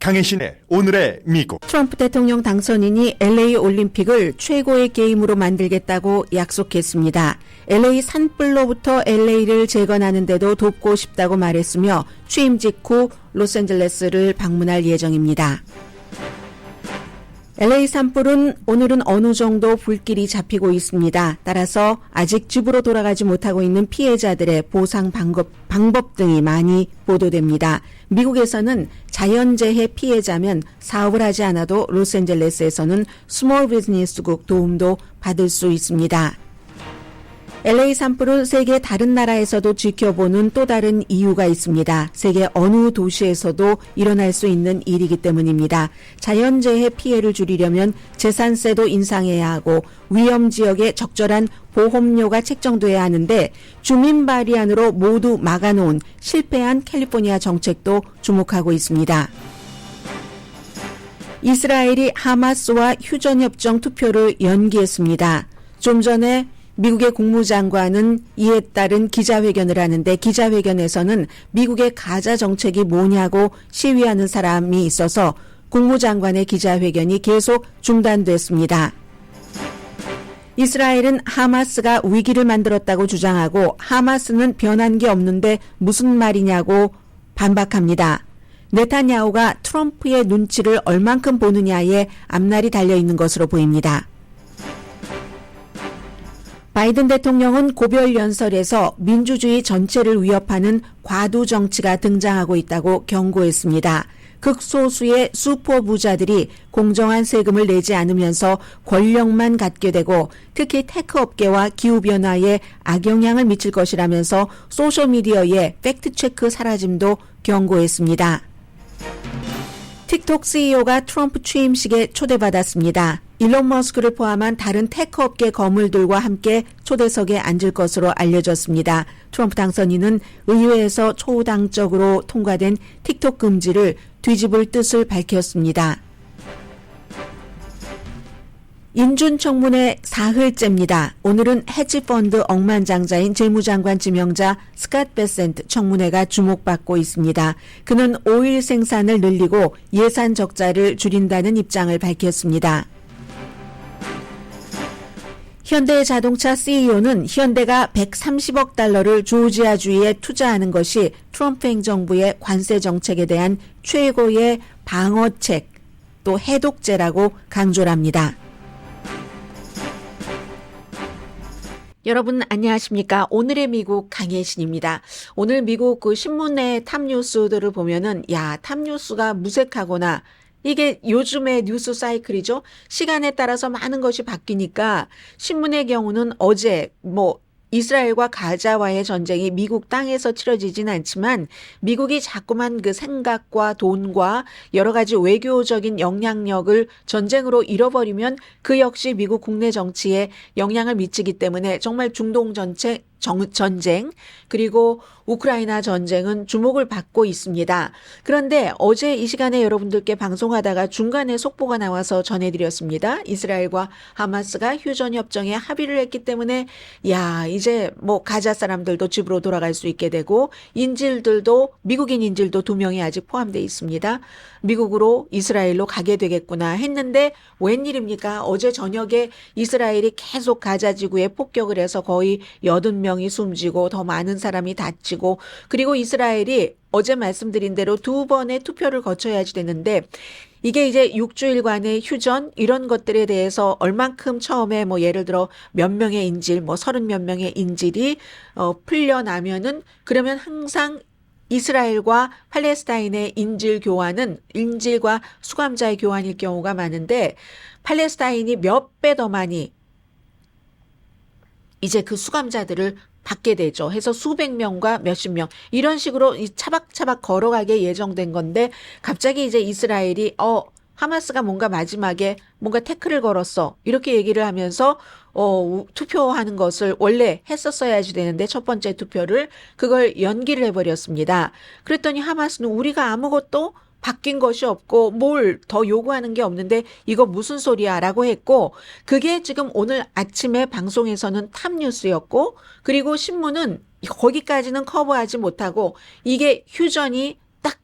강혜신의 오늘의 미국. 트럼프 대통령 당선인이 LA 올림픽을 최고의 게임으로 만들겠다고 약속했습니다. LA 산불로부터 LA를 재건하는데도 돕고 싶다고 말했으며 취임 직후 로스앤젤레스를 방문할 예정입니다. LA 산불은 오늘은 어느 정도 불길이 잡히고 있습니다. 따라서 아직 집으로 돌아가지 못하고 있는 피해자들의 보상 방법 등이 많이 보도됩니다. 미국에서는 자연재해 피해자면 사업을 하지 않아도 로스앤젤레스에서는 스몰 비즈니스국 도움도 받을 수 있습니다. LA 산불은 세계 다른 나라에서도 지켜보는 또 다른 이유가 있습니다. 세계 어느 도시에서도 일어날 수 있는 일이기 때문입니다. 자연재해 피해를 줄이려면 재산세도 인상해야 하고 위험지역에 적절한 보험료가 책정돼야 하는데 주민 발의안으로 모두 막아놓은 실패한 캘리포니아 정책도 주목하고 있습니다. 이스라엘이 하마스와 휴전협정 투표를 연기했습니다. 좀 전에 미국의 국무장관은 이에 따른 기자회견을 하는데 기자회견에서는 미국의 가자 정책이 뭐냐고 시위하는 사람이 있어서 국무장관의 기자회견이 계속 중단됐습니다. 이스라엘은 하마스가 위기를 만들었다고 주장하고 하마스는 변한 게 없는데 무슨 말이냐고 반박합니다. 네타냐후가 트럼프의 눈치를 얼만큼 보느냐에 앞날이 달려있는 것으로 보입니다. 바이든 대통령은 고별연설에서 민주주의 전체를 위협하는 과도 정치가 등장하고 있다고 경고했습니다. 극소수의 슈퍼부자들이 공정한 세금을 내지 않으면서 권력만 갖게 되고 특히 테크 업계와 기후변화에 악영향을 미칠 것이라면서 소셜미디어의 팩트체크 사라짐도 경고했습니다. 틱톡 CEO가 트럼프 취임식에 초대받았습니다. 일론 머스크를 포함한 다른 테크 업계 거물들과 함께 초대석에 앉을 것으로 알려졌습니다. 트럼프 당선인은 의회에서 초당적으로 통과된 틱톡 금지를 뒤집을 뜻을 밝혔습니다. 인준청문회 사흘째입니다. 오늘은 헤지펀드 억만장자인 재무장관 지명자 스캇 베센트 청문회가 주목받고 있습니다. 그는 오일 생산을 늘리고 예산 적자를 줄인다는 입장을 밝혔습니다. 현대자동차 CEO는 현대가 130억 달러를 조지아주에 투자하는 것이 트럼프 행정부의 관세 정책에 대한 최고의 방어책, 또 해독제라고 강조를 합니다. 여러분 안녕하십니까? 오늘의 미국 강혜신입니다. 오늘 미국 그 신문의 탑뉴스들을 보면은 탑뉴스가 무색하거나 이게 요즘의 뉴스 사이클이죠. 시간에 따라서 많은 것이 바뀌니까 신문의 경우는 어제 이스라엘과 가자와의 전쟁이 미국 땅에서 치러지진 않지만 미국이 자꾸만 그 생각과 돈과 여러 가지 외교적인 영향력을 전쟁으로 잃어버리면 그 역시 미국 국내 정치에 영향을 미치기 때문에 정말 중동 전쟁 그리고 우크라이나 전쟁은 주목을 받고 있습니다. 그런데 어제 이 시간에 여러분들께 방송하다가 중간에 속보가 나와서 전해드렸습니다. 이스라엘과 하마스가 휴전협정에 합의를 했기 때문에 이제 가자 사람들도 집으로 돌아갈 수 있게 되고 인질들도 미국인 인질도 2명이 아직 포함되어 있습니다. 미국으로 이스라엘로 가게 되겠구나 했는데 웬일입니까? 어제 저녁에 이스라엘이 계속 가자 지구에 폭격을 해서 거의 80명이 숨지고 더 많은 사람이 다치고 그리고 이스라엘이 어제 말씀드린 대로 2번의 투표를 거쳐야지 되는데 이게 이제 6주일간의 휴전 이런 것들에 대해서 얼만큼 처음에 예를 들어 몇 명의 인질 30몇 명의 인질이 풀려나면은 그러면 항상 이스라엘과 팔레스타인의 인질과 수감자의 교환일 경우가 많은데 팔레스타인이 몇 배 더 많이 이제 그 수감자들을 받게 되죠. 해서 수백 명과 몇십 명 이런 식으로 차박차박 걸어가게 예정된 건데 갑자기 이제 이스라엘이 하마스가 뭔가 마지막에 뭔가 태클을 걸었어 이렇게 얘기를 하면서 투표하는 것을 원래 했었어야지 되는데 첫 번째 투표를 그걸 연기를 해버렸습니다. 그랬더니 하마스는 우리가 아무것도 바뀐 것이 없고 뭘 더 요구하는 게 없는데 이거 무슨 소리야 라고 했고 그게 지금 오늘 아침에 방송에서는 탑뉴스였고 그리고 신문은 거기까지는 커버하지 못하고 이게 휴전이 딱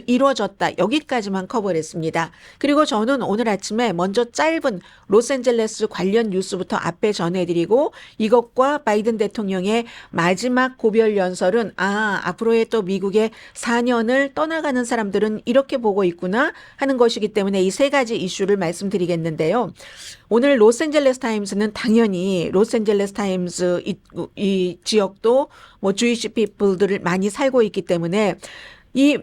이루어졌다. 여기까지만 커버를 했습니다. 그리고 저는 오늘 아침에 먼저 짧은 로스앤젤레스 관련 뉴스부터 앞에 전해드리고 이것과 바이든 대통령의 마지막 고별 연설은 앞으로의 또 미국의 4년을 떠나가는 사람들은 이렇게 보고 있구나 하는 것이기 때문에 이 세 가지 이슈를 말씀드리겠는데요. 오늘 로스앤젤레스 타임스는 당연히 로스앤젤레스 타임스 이 지역도 뭐 주이시 피플들을 많이 살고 있기 때문에 이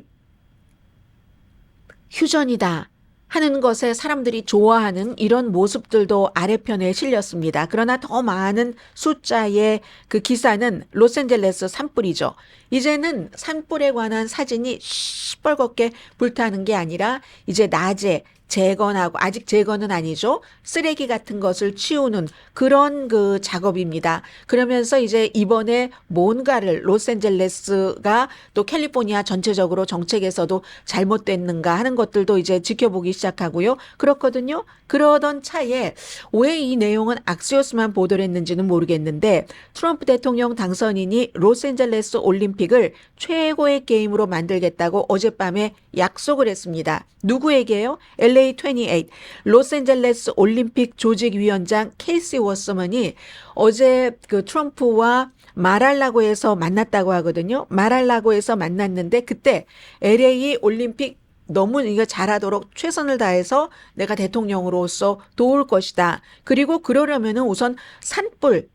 휴전이다 하는 것에 사람들이 좋아하는 이런 모습들도 아래편에 실렸습니다. 그러나 더 많은 숫자의 그 기사는 로스앤젤레스 산불이죠. 이제는 산불에 관한 사진이 시뻘겋게 불타는 게 아니라 이제 낮에 재건하고 아직 재건은 아니죠. 쓰레기 같은 것을 치우는 그런 그 작업입니다. 그러면서 이제 이번에 뭔가를 로스앤젤레스가 또 캘리포니아 전체적으로 정책에서도 잘못됐는가 하는 것들도 이제 지켜보기 시작하고요. 그렇거든요. 그러던 차에 왜 이 내용은 악시오스만 보도를 했는지는 모르겠는데 트럼프 대통령 당선인이 로스앤젤레스 올림픽을 최고의 게임으로 만들겠다고 어젯밤에 약속을 했습니다. 누구에게요? LA28 로스앤젤레스 올림픽 조직위원장 케이시 워서먼이 어제 그 트럼프와 말하려고 해서 만났다고 하거든요. 말하려고 해서 만났는데 그때 LA 올림픽 너무 이거 잘하도록 최선을 다해서 내가 대통령으로서 도울 것이다. 그리고 그러려면은 우선 산불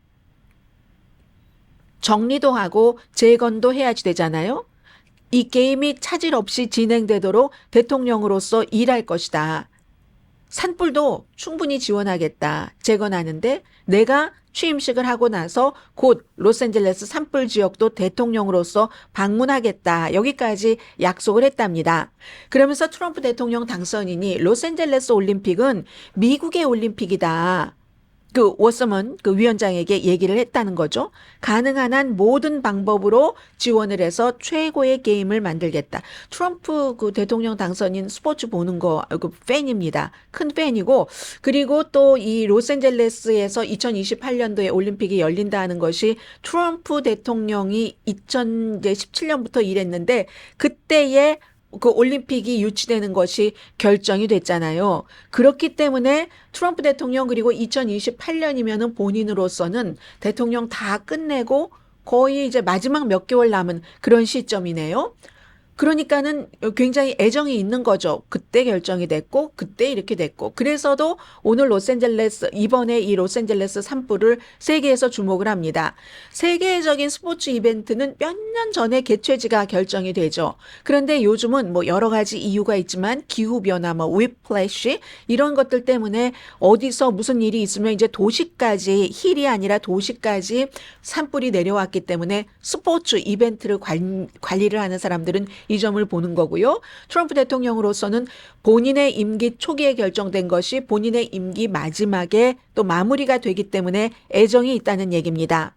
정리도 하고 재건도 해야지 되잖아요. 이 게임이 차질 없이 진행되도록 대통령으로서 일할 것이다. 산불도 충분히 지원하겠다. 재건하는데 내가 취임식을 하고 나서 곧 로스앤젤레스 산불 지역도 대통령으로서 방문하겠다. 여기까지 약속을 했답니다. 그러면서 트럼프 대통령 당선인이 로스앤젤레스 올림픽은 미국의 올림픽이다. 그 워서먼 그 위원장에게 얘기를 했다는 거죠. 가능한 한 모든 방법으로 지원을 해서 최고의 게임을 만들겠다. 트럼프 그 대통령 당선인 스포츠 보는 거 그 팬입니다. 큰 팬이고 그리고 또 이 로스앤젤레스에서 2028년도에 올림픽이 열린다는 것이 트럼프 대통령이 2017년부터 일했는데 그때의 그 올림픽이 유치되는 것이 결정이 됐잖아요. 그렇기 때문에 트럼프 대통령 그리고 2028년이면은 본인으로서는 대통령 다 끝내고 거의 이제 마지막 몇 개월 남은 그런 시점이네요. 그러니까는 굉장히 애정이 있는 거죠. 그때 결정이 됐고 그때 이렇게 됐고 그래서도 오늘 이번에 이 로스앤젤레스 산불을 세계에서 주목을 합니다. 세계적인 스포츠 이벤트는 몇 년 전에 개최지가 결정이 되죠. 그런데 요즘은 뭐 여러 가지 이유가 있지만 기후변화, 뭐 위플래시 이런 것들 때문에 어디서 무슨 일이 있으면 이제 도시까지 힐이 아니라 도시까지 산불이 내려왔기 때문에 스포츠 이벤트를 관리를 하는 사람들은 이 점을 보는 거고요. 트럼프 대통령으로서는 본인의 임기 초기에 결정된 것이 본인의 임기 마지막에 또 마무리가 되기 때문에 애정이 있다는 얘기입니다.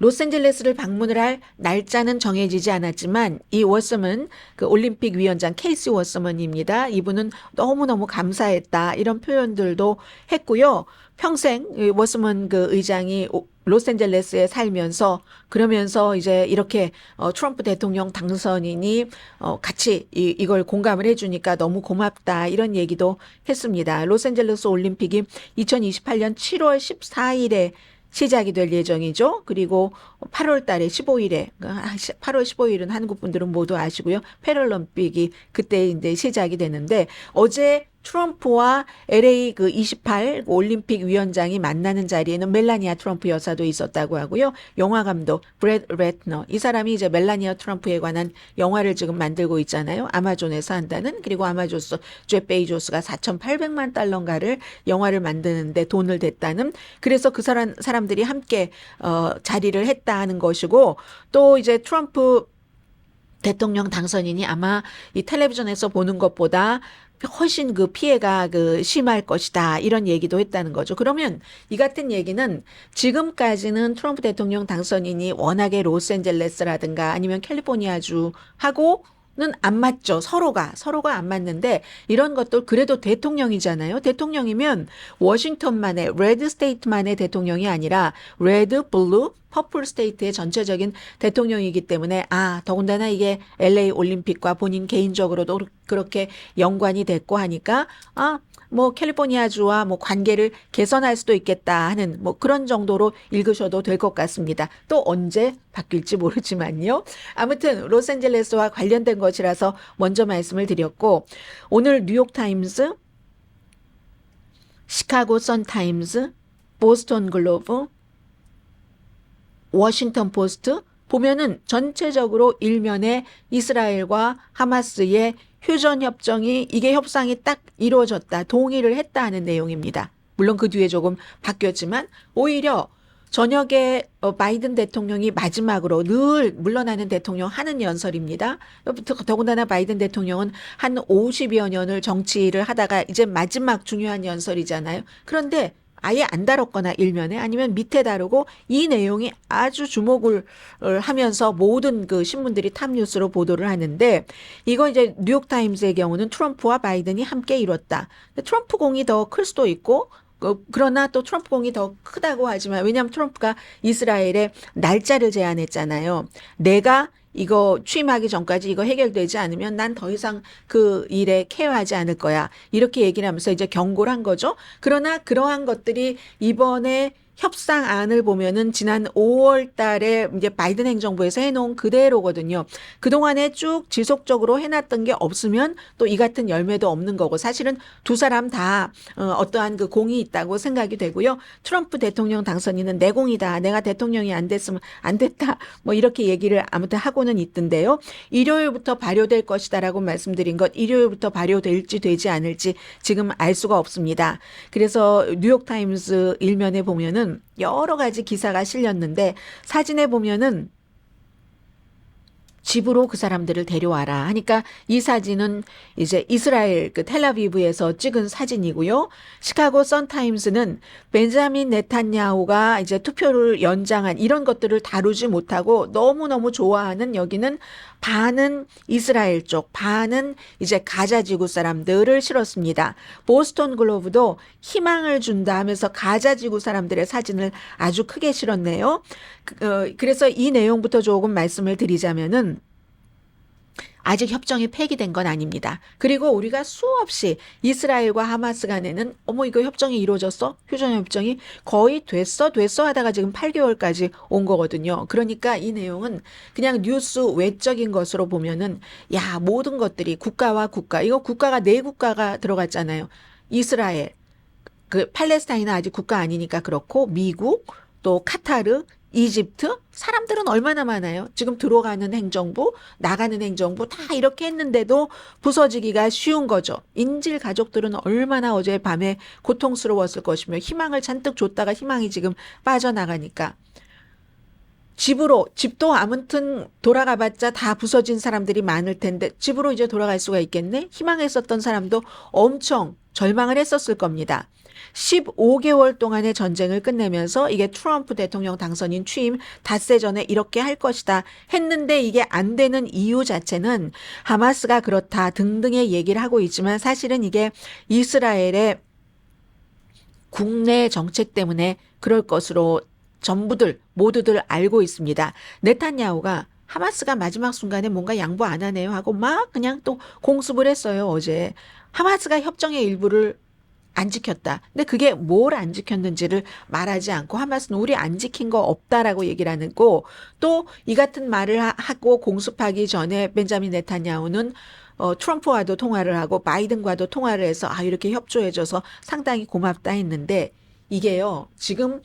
로스앤젤레스를 방문을 할 날짜는 정해지지 않았지만 이 워서먼 그 올림픽 위원장 케이시 워서먼입니다. 이분은 너무너무 감사했다 이런 표현들도 했고요. 평생 워서먼 그 의장이 로스앤젤레스에 살면서 그러면서 이제 이렇게 트럼프 대통령 당선인이 같이 이걸 공감을 해주니까 너무 고맙다 이런 얘기도 했습니다. 로스앤젤레스 올림픽이 2028년 7월 14일에 시작이 될 예정이죠. 그리고 8월 달에 15일에 8월 15일은 한국 분들은 모두 아시고요. 패럴림픽이 그때 이제 시작이 되는데 어제 트럼프와 LA 그 28 올림픽 위원장이 만나는 자리에는 멜라니아 트럼프 여사도 있었다고 하고요. 영화 감독 브래드 래트너 이 사람이 이제 멜라니아 트럼프에 관한 영화를 지금 만들고 있잖아요. 아마존에서 한다는 그리고 아마존스 제프 베이조스가 4,800만 달러인가를 영화를 만드는데 돈을 댔다는 그래서 그 사람들이 함께 자리를 했다 하는 것이고 또 이제 트럼프 대통령 당선인이 아마 이 텔레비전에서 보는 것보다 훨씬 그 피해가 그 심할 것이다 이런 얘기도 했다는 거죠. 그러면 이 같은 얘기는 지금까지는 트럼프 대통령 당선인이 워낙에 로스앤젤레스라든가 아니면 캘리포니아주 하고는 안 맞죠. 서로가 안 맞는데 이런 것도 그래도 대통령이잖아요. 대통령이면 워싱턴만의 레드 스테이트만의 대통령이 아니라 레드, 블루, 퍼플 스테이트의 전체적인 대통령이기 때문에 더군다나 이게 LA 올림픽과 본인 개인적으로도 그렇게 연관이 됐고 하니까 뭐 캘리포니아주와 뭐 관계를 개선할 수도 있겠다 하는 뭐 그런 정도로 읽으셔도 될 것 같습니다. 또 언제 바뀔지 모르지만요. 아무튼 로스앤젤레스와 관련된 것이라서 먼저 말씀을 드렸고, 오늘 뉴욕타임스, 시카고 선타임스, 보스턴 글로브, 워싱턴 포스트 보면은 전체적으로 일면에 이스라엘과 하마스의 휴전협정이 이게 협상이 딱 이루어졌다, 동의를 했다 하는 내용입니다. 물론 그 뒤에 조금 바뀌었지만 오히려 저녁에 바이든 대통령이 마지막으로 늘 물러나는 대통령 하는 연설입니다. 더군다나 바이든 대통령은 한 50여 년을 정치를 하다가 이제 마지막 중요한 연설이잖아요. 그런데 아예 안 다뤘거나 일면에 아니면 밑에 다루고 이 내용이 아주 주목을 하면서 모든 그 신문들이 탑뉴스로 보도를 하는데, 이거 이제 뉴욕타임스의 경우는 트럼프와 바이든이 함께 이뤘다. 트럼프 공이 더 클 수도 있고, 그러나 또 트럼프 공이 더 크다고 하지만, 왜냐하면 트럼프가 이스라엘에 날짜를 제안했잖아요. 내가 이거 취임하기 전까지 이거 해결되지 않으면 난 더 이상 그 일에 케어하지 않을 거야, 이렇게 얘기를 하면서 이제 경고를 한 거죠. 그러나 그러한 것들이 이번에 협상안을 보면은 지난 5월 달에 이제 바이든 행정부에서 해놓은 그대로거든요. 그동안에 쭉 지속적으로 해놨던 게 없으면 또 이 같은 열매도 없는 거고, 사실은 두 사람 다 어떠한 그 공이 있다고 생각이 되고요. 트럼프 대통령 당선인은 내 공이다, 내가 대통령이 안 됐으면 안 됐다, 뭐 이렇게 얘기를 아무튼 하고는 있던데요. 일요일부터 발효될 것이다라고 말씀드린 것, 일요일부터 발효될지 되지 않을지 지금 알 수가 없습니다. 그래서 뉴욕타임스 일면에 보면은 여러 가지 기사가 실렸는데, 사진에 보면은 집으로 그 사람들을 데려와라 하니까 이 사진은 이제 이스라엘 그 텔아비브에서 찍은 사진이고요. 시카고 선타임스는 벤자민 네탄야후가 이제 투표를 연장한 이런 것들을 다루지 못하고 너무너무 좋아하는, 여기는 반은 이스라엘 쪽, 반은 이제 가자 지구 사람들을 실었습니다. 보스턴 글로브도 희망을 준다 하면서 가자 지구 사람들의 사진을 아주 크게 실었네요. 그래서 이 내용부터 조금 말씀을 드리자면은, 아직 협정이 폐기된 건 아닙니다. 그리고 우리가 수없이 이스라엘과 하마스 간에는 이거 협정이 이루어졌어? 휴전협정이 거의 됐어 하다가 지금 8개월까지 온 거거든요. 그러니까 이 내용은 그냥 뉴스 외적인 것으로 보면은, 모든 것들이 국가와 국가, 이거 국가가 네 국가가 들어갔잖아요. 이스라엘, 그 팔레스타인은 아직 국가 아니니까 그렇고, 미국, 또 카타르, 이집트, 사람들은 얼마나 많아요. 지금 들어가는 행정부, 나가는 행정부 다 이렇게 했는데도 부서지기가 쉬운 거죠. 인질 가족들은 얼마나 어젯밤에 고통스러웠을 것이며, 희망을 잔뜩 줬다가 희망이 지금 빠져나가니까. 집도 아무튼 돌아가봤자 다 부서진 사람들이 많을 텐데 집으로 이제 돌아갈 수가 있겠네? 희망했었던 사람도 엄청 절망을 했었을 겁니다. 15개월 동안의 전쟁을 끝내면서 이게 트럼프 대통령 당선인 취임 닷새 전에 이렇게 할 것이다 했는데, 이게 안 되는 이유 자체는 하마스가 그렇다 등등의 얘기를 하고 있지만, 사실은 이게 이스라엘의 국내 정책 때문에 그럴 것으로 모두들 알고 있습니다. 네탄야후가 하마스가 마지막 순간에 뭔가 양보 안 하네요 하고 막 그냥 또 공습을 했어요, 어제. 하마스가 협정의 일부를 안 지켰다. 근데 그게 뭘 안 지켰는지를 말하지 않고, 하마스는 우리 안 지킨 거 없다라고 얘기를 하고, 또 이 같은 말을 하고 공습하기 전에 벤자민 네탄야후는 트럼프와도 통화를 하고 바이든과도 통화를 해서 이렇게 협조해줘서 상당히 고맙다 했는데, 이게요, 지금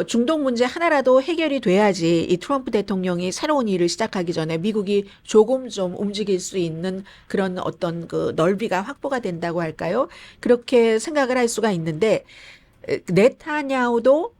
중동 문제 하나라도 해결이 돼야지 이 트럼프 대통령이 새로운 일을 시작하기 전에 미국이 조금 좀 움직일 수 있는 그런 어떤 그 넓이가 확보가 된다고 할까요? 그렇게 생각을 할 수가 있는데, 네타냐후도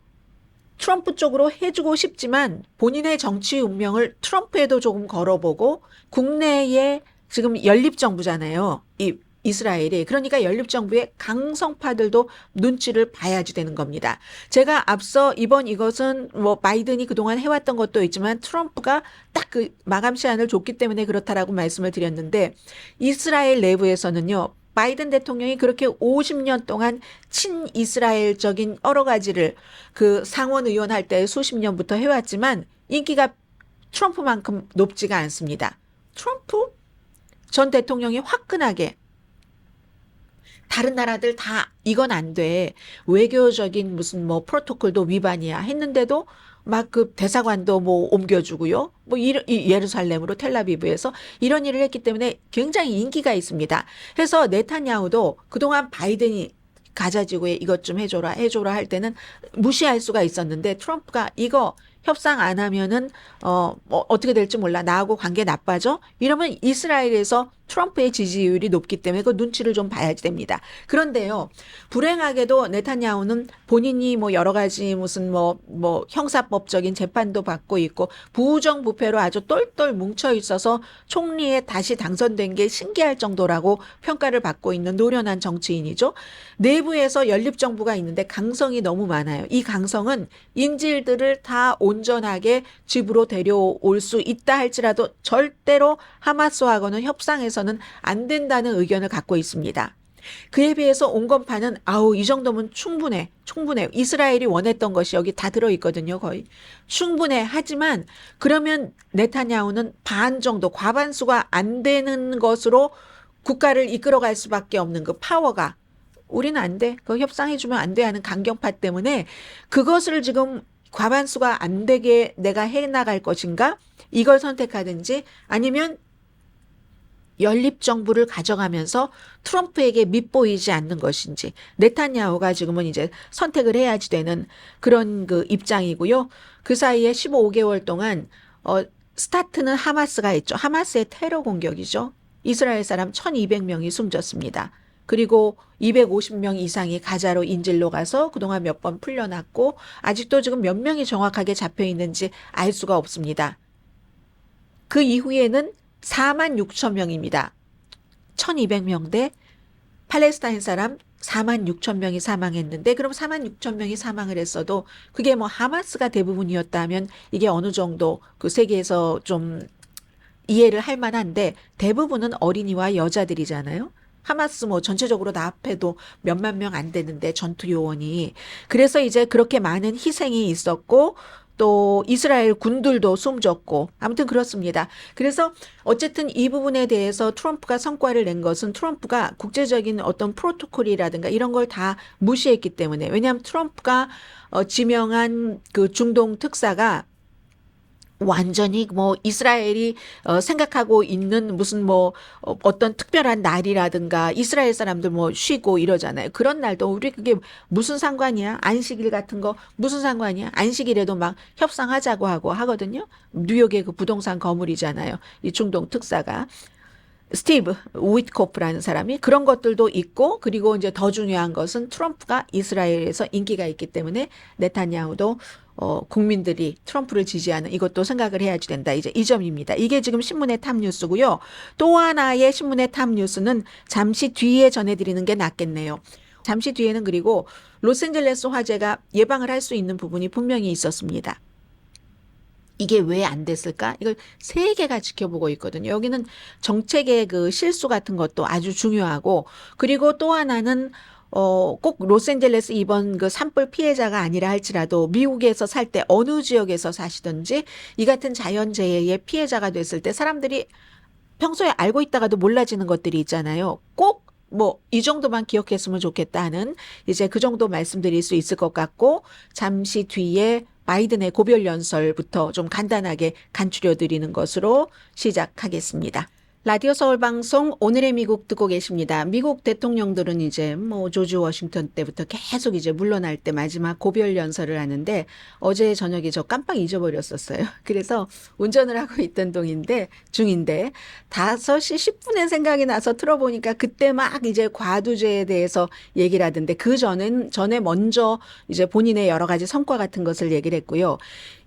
트럼프 쪽으로 해주고 싶지만 본인의 정치 운명을 트럼프에도 조금 걸어보고, 국내에 지금 연립정부잖아요, 이 이스라엘이. 그러니까 연립정부의 강성파들도 눈치를 봐야지 되는 겁니다. 제가 앞서 이것은 뭐 바이든이 그동안 해왔던 것도 있지만 트럼프가 딱 그 마감 시한을 줬기 때문에 그렇다라고 말씀을 드렸는데, 이스라엘 내부에서는요, 바이든 대통령이 그렇게 50년 동안 친이스라엘적인 여러 가지를 그 상원 의원 할 때 수십 년부터 해왔지만 인기가 트럼프만큼 높지가 않습니다. 트럼프 전 대통령이 화끈하게 다른 나라들 다 이건 안 돼. 외교적인 무슨 뭐 프로토콜도 위반이야 했는데도 막 그 대사관도 뭐 옮겨주고요. 뭐 이 예루살렘으로 텔라비브에서 이런 일을 했기 때문에 굉장히 인기가 있습니다. 그래서 네타냐후도 그동안 바이든이 가자지구에 이것 좀 해줘라 할 때는 무시할 수가 있었는데 트럼프가 이거 협상 안 하면은 뭐 어떻게 될지 몰라. 나하고 관계 나빠져? 이러면 이스라엘에서 트럼프의 지지율이 높기 때문에 그 눈치를 좀 봐야 됩니다. 그런데요, 불행하게도 네타냐후는 본인이 뭐 여러 가지 무슨 뭐 형사법적인 재판도 받고 있고 부정부패로 아주 똘똘 뭉쳐 있어서 총리에 다시 당선된 게 신기할 정도라고 평가를 받고 있는 노련한 정치인이죠. 내부에서 연립정부가 있는데 강성이 너무 많아요. 이 강성은 인질들을 다 온전하게 집으로 데려올 수 있다 할지라도 절대로 하마스하고는 협상에서는 안 된다는 의견을 갖고 있습니다. 그에 비해서 온건파는 이 정도면 충분해. 이스라엘이 원했던 것이 여기 다 들어있거든요. 거의. 충분해. 하지만 그러면 네타냐후는 반 정도 과반수가 안 되는 것으로 국가를 이끌어갈 수밖에 없는 그 파워가 우리는 안 돼. 그거 협상해주면 안 돼 하는 강경파 때문에 그것을 지금 과반수가 안 되게 내가 해나갈 것인가? 이걸 선택하든지 아니면 연립정부를 가져가면서 트럼프에게 밉보이지 않는 것인지 네타냐후가 지금은 이제 선택을 해야지 되는 그런 그 입장이고요. 그 사이에 15개월 동안 스타트는 하마스가 했죠. 하마스의 테러 공격이죠. 이스라엘 사람 1200명이 숨졌습니다. 그리고 250명 이상이 가자로 인질로 가서 그동안 몇 번 풀려났고 아직도 지금 몇 명이 정확하게 잡혀 있는지 알 수가 없습니다. 그 이후에는 4만 6천 명입니다. 1200명 대 팔레스타인 사람 4만 6천 명이 사망했는데 그럼 4만 6천 명이 사망을 했어도 그게 뭐 하마스가 대부분이었다면 이게 어느 정도 그 세계에서 좀 이해를 할 만한데 대부분은 어린이와 여자들이잖아요. 하마스 뭐 전체적으로 다 합해도 몇만 명 안 되는데 전투 요원이. 그래서 이제 그렇게 많은 희생이 있었고 또 이스라엘 군들도 숨졌고 아무튼 그렇습니다. 그래서 어쨌든 이 부분에 대해서 트럼프가 성과를 낸 것은 트럼프가 국제적인 어떤 프로토콜이라든가 이런 걸 다 무시했기 때문에 왜냐하면 트럼프가 지명한 그 중동 특사가 완전히 뭐 이스라엘이 생각하고 있는 무슨 뭐 어떤 특별한 날이라든가 이스라엘 사람들 뭐 쉬고 이러잖아요. 그런 날도 우리 그게 무슨 상관이야? 안식일 같은 거 무슨 상관이야? 안식일에도 막 협상하자고 하고 하거든요. 뉴욕의 그 부동산 거물이잖아요. 이 중동 특사가. 스티브 위트코프라는 사람이 그런 것들도 있고 그리고 이제 더 중요한 것은 트럼프가 이스라엘에서 인기가 있기 때문에 네타냐후도 국민들이 트럼프를 지지하는 이것도 생각을 해야지 된다. 이제 이 점입니다. 이게 지금 신문의 탑 뉴스고요. 또 하나의 신문의 탑 뉴스는 잠시 뒤에 전해드리는 게 낫겠네요. 잠시 뒤에는 그리고 로스앤젤레스 화재가 예방을 할 수 있는 부분이 분명히 있었습니다. 이게 왜 안 됐을까? 이걸 세계가 지켜보고 있거든요. 여기는 정책의 그 실수 같은 것도 아주 중요하고 그리고 또 하나는 꼭 로스앤젤레스 이번 그 산불 피해자가 아니라 할지라도 미국에서 살 때 어느 지역에서 사시든지 이 같은 자연재해의 피해자가 됐을 때 사람들이 평소에 알고 있다가도 몰라지는 것들이 있잖아요. 꼭 뭐 이 정도만 기억했으면 좋겠다 하는 이제 그 정도 말씀드릴 수 있을 것 같고 잠시 뒤에 바이든의 고별 연설부터 좀 간단하게 간추려 드리는 것으로 시작하겠습니다. 라디오 서울 방송 오늘의 미국 듣고 계십니다. 미국 대통령들은 이제 뭐 조지 워싱턴 때부터 계속 이제 물러날 때 마지막 고별 연설을 하는데 어제 저녁에 저 깜빡 잊어버렸었어요. 그래서 운전을 하고 있던 중인데 5시 10분에 생각이 나서 틀어보니까 그때 막 이제 과두제에 대해서 얘기를 하던데 그 전에 먼저 이제 본인의 여러 가지 성과 같은 것을 얘기를 했고요.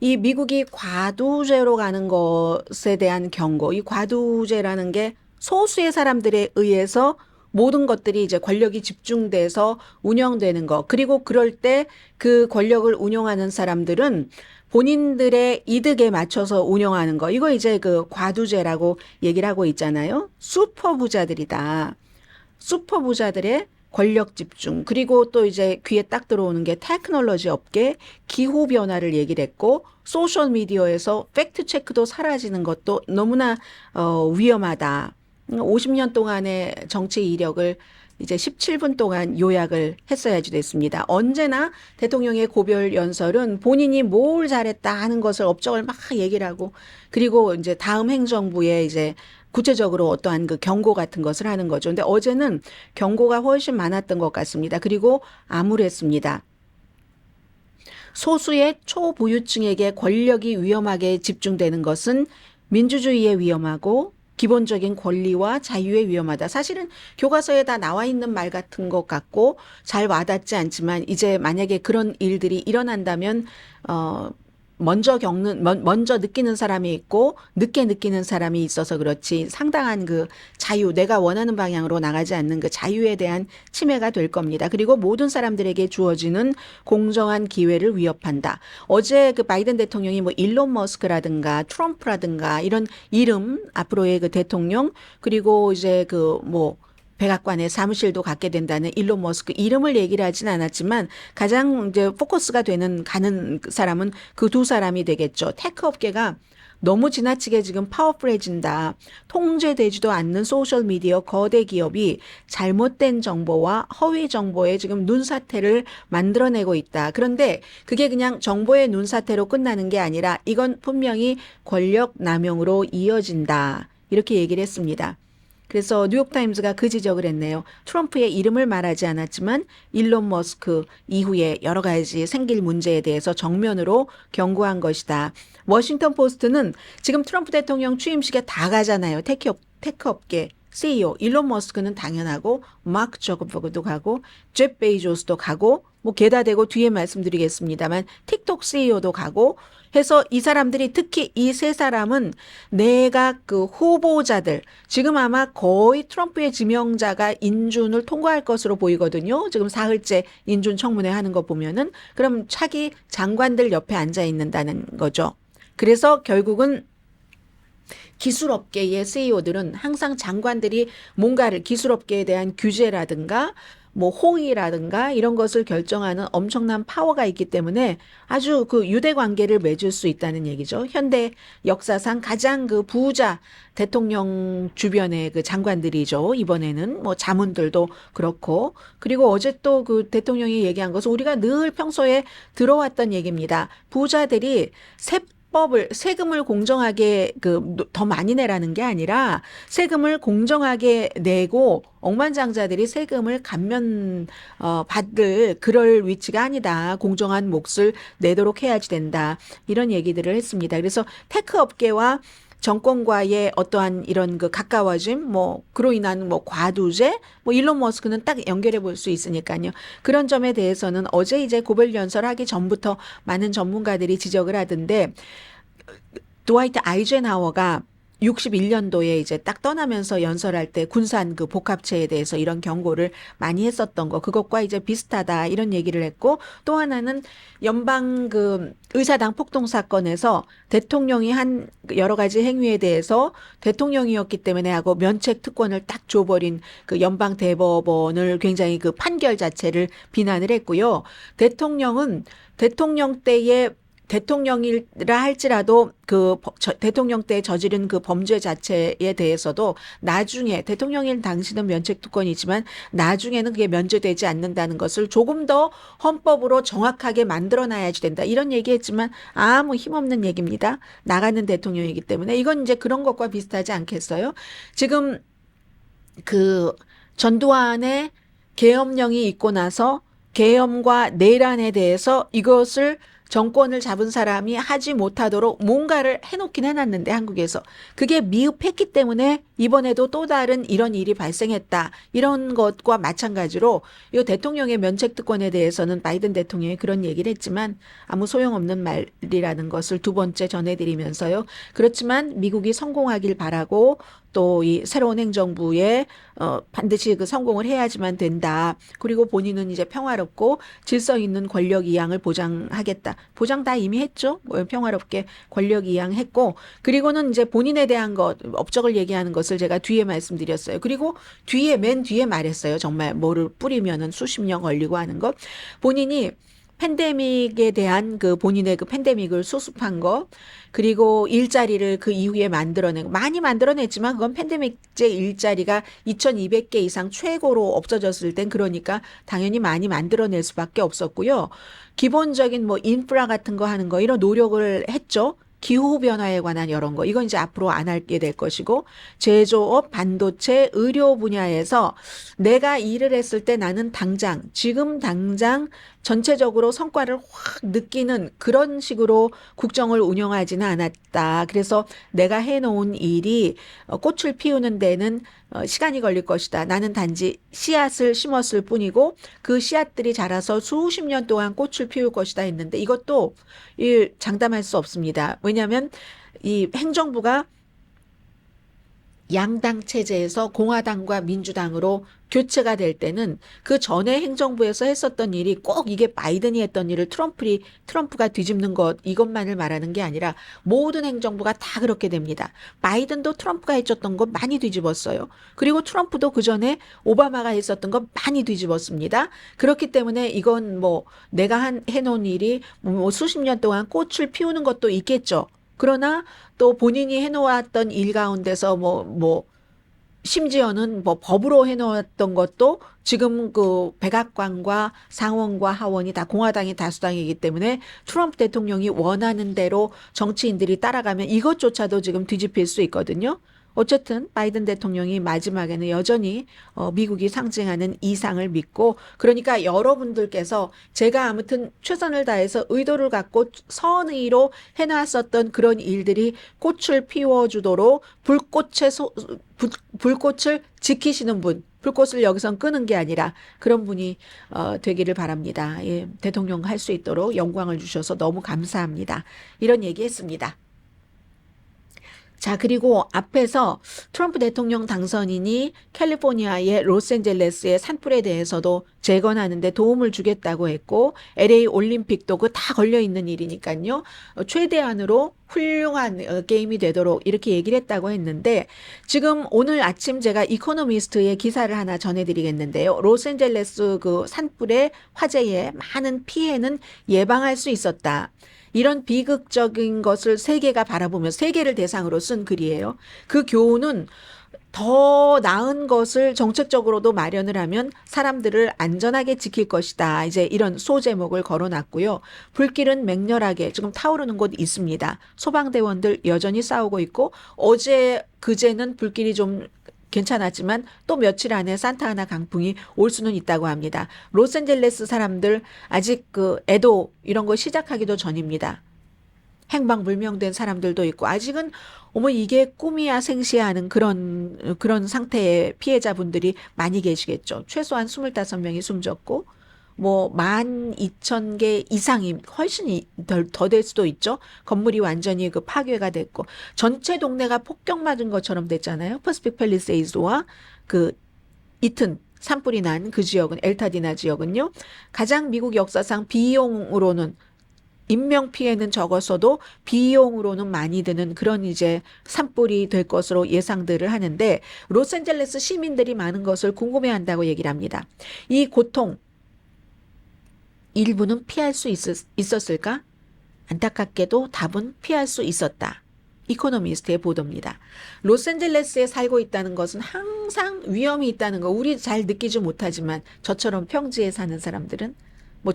이 미국이 과두제로 가는 것에 대한 경고, 이 과두제라는 게 소수의 사람들에 의해서 모든 것들이 이제 권력이 집중돼서 운영되는 거. 그리고 그럴 때 그 권력을 운영하는 사람들은 본인들의 이득에 맞춰서 운영하는 거. 이거 이제 그 과두제라고 얘기를 하고 있잖아요. 슈퍼 부자들이다. 슈퍼 부자들의 권력 집중, 그리고 또 이제 귀에 딱 들어오는 게 테크놀로지 업계, 기후 변화를 얘기를 했고, 소셜 미디어에서 팩트 체크도 사라지는 것도 너무나 위험하다. 50년 동안의 정치 이력을 이제 17분 동안 요약을 했어야지 됐습니다. 언제나 대통령의 고별 연설은 본인이 뭘 잘했다 하는 것을 업적을 막 얘기를 하고, 그리고 이제 다음 행정부에 이제 구체적으로 어떠한 그 경고 같은 것을 하는 거죠. 근데 어제는 경고가 훨씬 많았던 것 같습니다. 그리고 암울했습니다. 소수의 초부유층에게 권력이 위험하게 집중되는 것은 민주주의에 위험하고 기본적인 권리와 자유에 위험하다. 사실은 교과서에 다 나와 있는 말 같은 것 같고 잘 와닿지 않지만, 이제 만약에 그런 일들이 일어난다면 먼저 느끼는 사람이 있고 늦게 느끼는 사람이 있어서 그렇지, 상당한 그 자유, 내가 원하는 방향으로 나가지 않는 그 자유에 대한 침해가 될 겁니다. 그리고 모든 사람들에게 주어지는 공정한 기회를 위협한다. 어제 그 바이든 대통령이 뭐 일론 머스크라든가 트럼프라든가 이런 이름, 앞으로의 그 대통령, 그리고 이제 그 뭐 백악관의 사무실도 갖게 된다는 일론 머스크 이름을 얘기를 하진 않았지만, 가장 이제 포커스가 가는 사람은 그 두 사람이 되겠죠. 테크 업계가 너무 지나치게 지금 파워풀해진다. 통제되지도 않는 소셜미디어 거대 기업이 잘못된 정보와 허위 정보에 지금 눈사태를 만들어내고 있다. 그런데 그게 그냥 정보의 눈사태로 끝나는 게 아니라 이건 분명히 권력 남용으로 이어진다. 이렇게 얘기를 했습니다. 그래서 뉴욕타임즈가 그 지적을 했네요. 트럼프의 이름을 말하지 않았지만 일론 머스크 이후에 여러 가지 생길 문제에 대해서 정면으로 경고한 것이다. 워싱턴 포스트는 지금 트럼프 대통령 취임식에 다 가잖아요. 테크 업계 CEO 일론 머스크는 당연하고, 마크 저커버그도 가고, 잽 베이조스도 가고, 뭐 게다 대고 뒤에 말씀드리겠습니다만 틱톡 CEO도 가고 해서, 이 사람들이, 특히 이 세 사람은 내각 그 후보자들, 지금 아마 거의 트럼프의 지명자가 인준을 통과할 것으로 보이거든요. 지금 사흘째 인준 청문회 하는 거 보면은. 그럼 차기 장관들 옆에 앉아 있는다는 거죠. 그래서 결국은 기술업계의 CEO들은 항상 장관들이 뭔가를, 기술업계에 대한 규제라든가 뭐 호의라든가 이런 것을 결정하는 엄청난 파워가 있기 때문에 아주 그 유대 관계를 맺을 수 있다는 얘기죠. 현대 역사상 가장 그 부자 대통령 주변의 그 장관들이죠. 이번에는 뭐 자문들도 그렇고, 그리고 어제 또 그 대통령이 얘기한 것은 우리가 늘 평소에 들어왔던 얘기입니다. 부자들이 세금을 공정하게 더 많이 내라는 게 아니라 세금을 공정하게 내고 억만장자들이 세금을 받을 그럴 위치가 아니다. 공정한 몫을 내도록 해야지 된다. 이런 얘기들을 했습니다. 그래서 테크 업계와 정권과의 어떠한 이런 그 가까워짐, 뭐 그로 인한 뭐 과두제, 뭐 일론 머스크는 딱 연결해 볼 수 있으니까요. 그런 점에 대해서는 어제 이제 고별 연설하기 전부터 많은 전문가들이 지적을 하던데, 드와이트 아이젠하워가 61년도에 이제 딱 떠나면서 연설할 때 군산 그 복합체에 대해서 이런 경고를 많이 했었던 거, 그것과 이제 비슷하다 이런 얘기를 했고, 또 하나는 연방 그 의사당 폭동 사건에서 대통령이 한 여러 가지 행위에 대해서 대통령이었기 때문에 하고 면책 특권을 딱 줘버린 그 연방 대법원을 굉장히 그 판결 자체를 비난을 했고요. 대통령은 대통령 때에 대통령이라 할지라도 대통령 때 저지른 그 범죄 자체에 대해서도 나중에, 대통령일 당시는 면책 특권이지만 나중에는 그게 면제되지 않는다는 것을 조금 더 헌법으로 정확하게 만들어놔야지 된다. 이런 얘기했지만 아무 힘없는 얘기입니다. 나가는 대통령이기 때문에. 이건 이제 그런 것과 비슷하지 않겠어요? 지금 그 전두환의 계엄령이 있고 나서 계엄과 내란에 대해서 이것을 정권을 잡은 사람이 하지 못하도록 뭔가를 해놓긴 해놨는데, 한국에서 그게 미흡했기 때문에 이번에도 또 다른 이런 일이 발생했다. 이런 것과 마찬가지로 이 대통령의 면책특권에 대해서는 바이든 대통령이 그런 얘기를 했지만 아무 소용없는 말이라는 것을 두 번째 전해드리면서요. 그렇지만 미국이 성공하길 바라고, 또 이 새로운 행정부에 반드시 그 성공을 해야지만 된다. 그리고 본인은 이제 평화롭고 질서 있는 권력 이양을 보장하겠다. 보장 다 이미 했죠. 평화롭게 권력 이양했고, 그리고는 이제 본인에 대한 것, 업적을 얘기하는 것은 것을 제가 뒤에 말씀드렸어요. 그리고 맨 뒤에 말했어요. 정말 뭐를 뿌리면은 수십 년 걸리고 하는 것. 본인이 팬데믹에 대한 그 본인의 그 팬데믹을 수습한 거, 그리고 일자리를 그 이후에 만들어낸 거, 많이 만들어냈지만 그건 팬데믹제 일자리가 2,200개 이상 최고로 없어졌을 땐 그러니까 당연히 많이 만들어낼 수밖에 없었고요. 기본적인 뭐 인프라 같은 거 하는 거 이런 노력을 했죠. 기후 변화에 관한 이런 거 이건 이제 앞으로 안 하게 될 것이고, 제조업, 반도체, 의료 분야에서 내가 일을 했을 때 나는 지금 당장 전체적으로 성과를 확 느끼는 그런 식으로 국정을 운영하지는 않았다. 그래서 내가 해놓은 일이 꽃을 피우는 데는 시간이 걸릴 것이다. 나는 단지 씨앗을 심었을 뿐이고 그 씨앗들이 자라서 수십 년 동안 꽃을 피울 것이다 했는데, 이것도 장담할 수 없습니다. 왜냐하면 이 행정부가 양당 체제에서 공화당과 민주당으로 교체가 될 때는 그 전에 행정부에서 했었던 일이 꼭 이게 바이든이 했던 일을 트럼프가 뒤집는 것 이것만을 말하는 게 아니라 모든 행정부가 다 그렇게 됩니다. 바이든도 트럼프가 해줬던 거 많이 뒤집었어요. 그리고 트럼프도 그 전에 오바마가 했었던 거 많이 뒤집었습니다. 그렇기 때문에 이건 뭐 내가 해놓은 일이 뭐 수십 년 동안 꽃을 피우는 것도 있겠죠. 그러나 또 본인이 해놓았던 일 가운데서 심지어는 뭐 법으로 해놓았던 것도 지금 그 백악관과 상원과 하원이 다 공화당이 다수당이기 때문에 트럼프 대통령이 원하는 대로 정치인들이 따라가면 이것조차도 지금 뒤집힐 수 있거든요. 어쨌든 바이든 대통령이 마지막에는 여전히 미국이 상징하는 이상을 믿고, 그러니까 여러분들께서 제가 아무튼 최선을 다해서 의도를 갖고 선의로 해놨었던 그런 일들이 꽃을 피워주도록 불꽃을 지키시는 분, 불꽃을 여기선 끄는 게 아니라 그런 분이 되기를 바랍니다. 예, 대통령 할 수 있도록 영광을 주셔서 너무 감사합니다. 이런 얘기했습니다. 자, 그리고 앞에서 트럼프 대통령 당선인이 캘리포니아의 로스앤젤레스의 산불에 대해서도 재건하는데 도움을 주겠다고 했고, LA 올림픽도 그 다 걸려있는 일이니까요. 최대한으로 훌륭한 게임이 되도록 이렇게 얘기를 했다고 했는데, 지금 오늘 아침 제가 이코노미스트의 기사를 하나 전해드리겠는데요. 로스앤젤레스 그 산불의 화재의 많은 피해는 예방할 수 있었다. 이런 비극적인 것을 세계가 바라보며 세계를 대상으로 쓴 글이에요. 그 교훈은 더 나은 것을 정책적으로도 마련을 하면 사람들을 안전하게 지킬 것이다. 이제 이런 소제목을 걸어놨고요. 불길은 맹렬하게 지금 타오르는 곳 있습니다. 소방대원들 여전히 싸우고 있고, 그제는 불길이 좀 괜찮았지만 또 며칠 안에 산타아나 강풍이 올 수는 있다고 합니다. 로스앤젤레스 사람들 아직 애도 이런 거 시작하기도 전입니다. 행방불명된 사람들도 있고 아직은 이게 꿈이야 생시야 하는 그런 상태의 피해자분들이 많이 계시겠죠. 최소한 25명이 숨졌고 12,000개 이상이 훨씬 더 될 수도 있죠. 건물이 완전히 파괴가 됐고 전체 동네가 폭격 맞은 것처럼 됐잖아요. 퍼시픽 팰리세이드와 이튼 산불이 난 그 지역은 엘타디나 지역은요. 가장 미국 역사상 비용으로는 인명 피해는 적었어도 비용으로는 많이 드는 그런 이제 산불이 될 것으로 예상들을 하는데, 로스앤젤레스 시민들이 많은 것을 궁금해한다고 얘기를 합니다. 이 고통 일부는 피할 수 있었을까? 안타깝게도 답은 피할 수 있었다. 이코노미스트의 보도입니다. 로스앤젤레스에 살고 있다는 것은 항상 위험이 있다는 거 우리 잘 느끼지 못하지만 저처럼 평지에 사는 사람들은